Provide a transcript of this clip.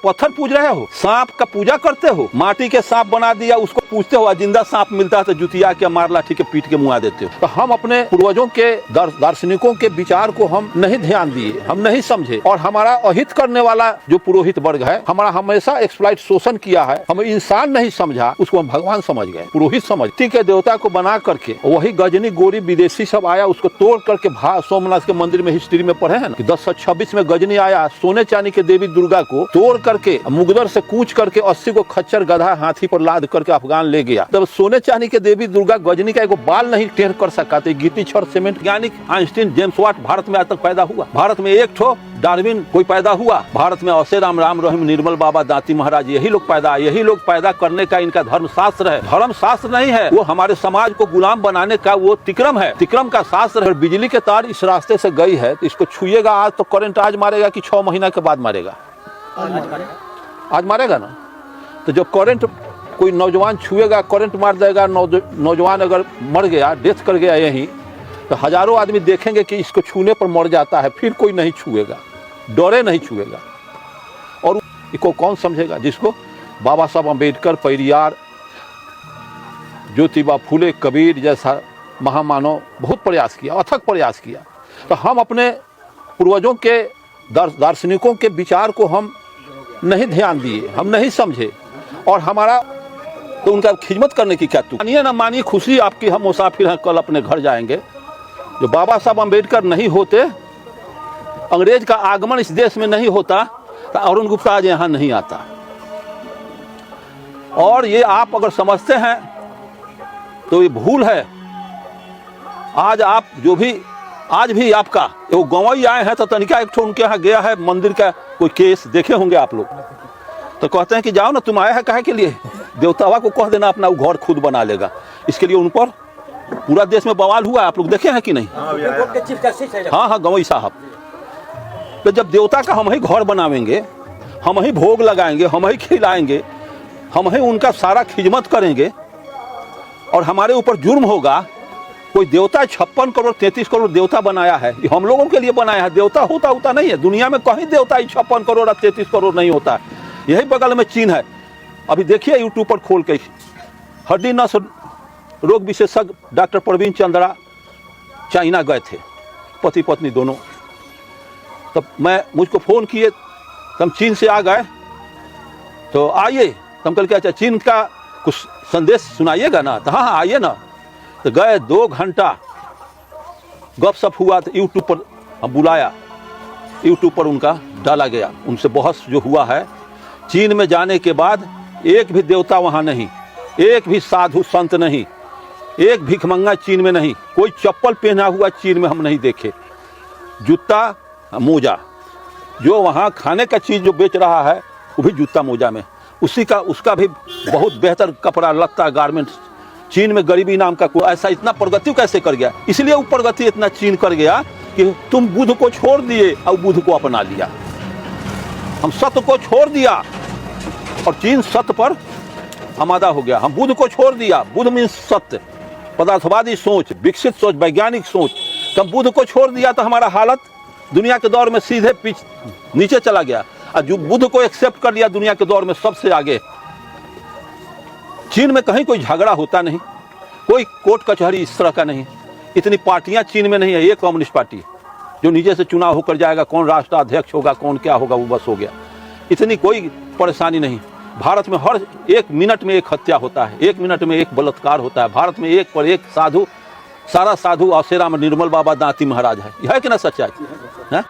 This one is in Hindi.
पत्थर पूज रहे हो, सांप का पूजा करते हो, माटी के सांप बना दिया उसको पूजते हो, जिंदा सांप मिलता है तो जुतिया के मार लाठी के पीट के मुआ देते हो। तो हम अपने पूर्वजों के दार्शनिकों के विचार को हम नहीं ध्यान दिए, हम नहीं समझे, और हमारा अहित करने वाला जो पुरोहित वर्ग है हमारा हमेशा एक्सप्लॉइट शोषण किया है। हम इंसान नहीं समझा, उसको हम भगवान समझ गए, पुरोहित समझ के देवता को बना करके वही गजनी गोरी विदेशी सब आया उसको तोड़ करके सोमनाथ के मंदिर में हिस्ट्री में पढ़े हैं ना कि 1026 में गजनी आया, सोने चांदी के देवी दुर्गा को तोड़ करके मुगदर से कूच करके 80 को खच्चर गधा हाथी पर लाद करके अफगान ले गया। तब सोने चांदी के देवी दुर्गा गजनी का एगो बाल नहीं टेढ़ कर सका, गिट्टी छड़ सीमेंट वैज्ञानिक आइंस्टीन जेम्स वाट भारत में आज तक पैदा हुआ, भारत में एक ठो डार्विन कोई पैदा हुआ, भारत में औसे राम रहीम निर्मल बाबा दांती महाराज यही लोग पैदा करने का इनका धर्म शास्त्र है। धर्म शास्त्र नहीं है, वो हमारे समाज को गुलाम बनाने का वो तिक्रम है, तिक्रम का शास्त्र है। बिजली के तार इस रास्ते से गई है तो इसको छुएगा आज तो करंट आज मारेगा कि 6 महीना के बाद मारेगा? आज मारेगा ना। तो जब करंट कोई नौजवान छुएगा करंट मार देगा, नौजवान अगर मर गया, डेथ कर गया यहीं, तो हजारों आदमी देखेंगे कि इसको छूने पर मर जाता है, फिर कोई नहीं छुएगा, डरे नहीं छुएगा। और इसको कौन समझेगा? जिसको बाबा साहब अम्बेडकर, पेरियार, ज्योतिबा फुले, कबीर जैसा महामानव बहुत प्रयास किया, अथक प्रयास किया। तो हम अपने पूर्वजों के दार्शनिकों के विचार को हम नहीं ध्यान दिए, हम नहीं समझे, और हमारा तो उनका खिदमत करने की क्या तू मानिए ना मानिए, खुशी आपकी, हम मुसाफिर हैं, कल अपने घर जाएंगे। जो बाबा साहब अम्बेडकर नहीं होते, अंग्रेज का आगमन इस देश में नहीं होता, तो अरुण गुप्ता आज यहाँ नहीं आता। और ये आप अगर समझते हैं तो ये भूल है। आज आप जो भी आज भी आपका वो गंवई आए हैं तो तनिका एक ठो उनके यहाँ गया है मंदिर का कोई केस देखे होंगे आप लोग, तो कहते हैं कि जाओ ना, तुम आए हैं काहे के लिए, देवतावा को कह देना अपना वो घर खुद बना लेगा। इसके लिए उन पर पूरा देश में बवाल हुआ, आप लोग देखे हैं कि नहीं? हाँ, गंवई साहब। तो जब देवता का हम ही घर बनावेंगे, हम ही भोग लगाएंगे, हम ही खिलाएंगे, हम ही उनका सारा खिदमत करेंगे, और हमारे ऊपर जुर्म होगा। कोई देवता 56 करोड़ 33 करोड़ देवता बनाया है, ये हम लोगों के लिए बनाया है, देवता होता नहीं है। दुनिया में कहीं देवता 56 करोड़ और 33 करोड़ नहीं होता। यही बगल में चीन है। अभी देखिए यूट्यूब पर खोल के, हड्डी नस रोग विशेषज्ञ डॉक्टर प्रवीण चंद्रा चाइना गए थे, पति पत्नी दोनों। तब मुझको फ़ोन किए, हम चीन से आ गए, तो आइए। हम कल क्या अच्छा चीन का कुछ संदेश सुनाइएगा ना? तो हाँ आइए ना। तो गए, 2 घंटा गपशप हुआ। तो यूट्यूब पर हम बुलाया, यूट्यूब पर उनका डाला गया, उनसे बहस जो हुआ है। चीन में जाने के बाद एक भी देवता वहाँ नहीं, एक भी साधु संत नहीं, एक भिखमंगा चीन में नहीं, कोई चप्पल पहना हुआ चीन में हम नहीं देखे। जूता मोजा, जो वहाँ खाने का चीज़ जो बेच रहा है वो भी जूता मोजा में, उसका भी बहुत बेहतर कपड़ा लत्ता गारमेंट। चीन में गरीबी नाम का कोई ऐसा इतना प्रगति कैसे कर गया? इसलिए वो प्रगति इतना चीन कर गया कि तुम बुद्ध को छोड़ दिए और बुद्ध को अपना लिया। हम सत्य को छोड़ दिया और चीन सत्य पर आमादा हो गया। हम बुद्ध को छोड़ दिया, बुद्ध मीन्स सत्य, पदार्थवादी सोच, विकसित सोच, वैज्ञानिक सोच। तो हम बुद्ध को छोड़ दिया तो हमारा हालत दुनिया के दौर में सीधे नीचे चला गया। और जो बुद्ध को एक्सेप्ट कर लिया दुनिया के दौर में सबसे आगे। चीन में कहीं कोई झगड़ा होता नहीं, कोई कोर्ट कचहरी इस तरह का नहीं। इतनी पार्टियां चीन में नहीं है, एक कम्युनिस्ट पार्टी जो नीचे से चुनाव होकर जाएगा, कौन राष्ट्राध्यक्ष होगा, कौन क्या होगा, वो बस हो गया। इतनी कोई परेशानी नहीं। भारत में हर 1 मिनट में एक हत्या होता है, 1 मिनट में एक बलात्कार होता है। भारत में एक पर एक साधु, सारा साधु औसे राम निर्मल बाबा दांती महाराज है कि ना सच्चाई?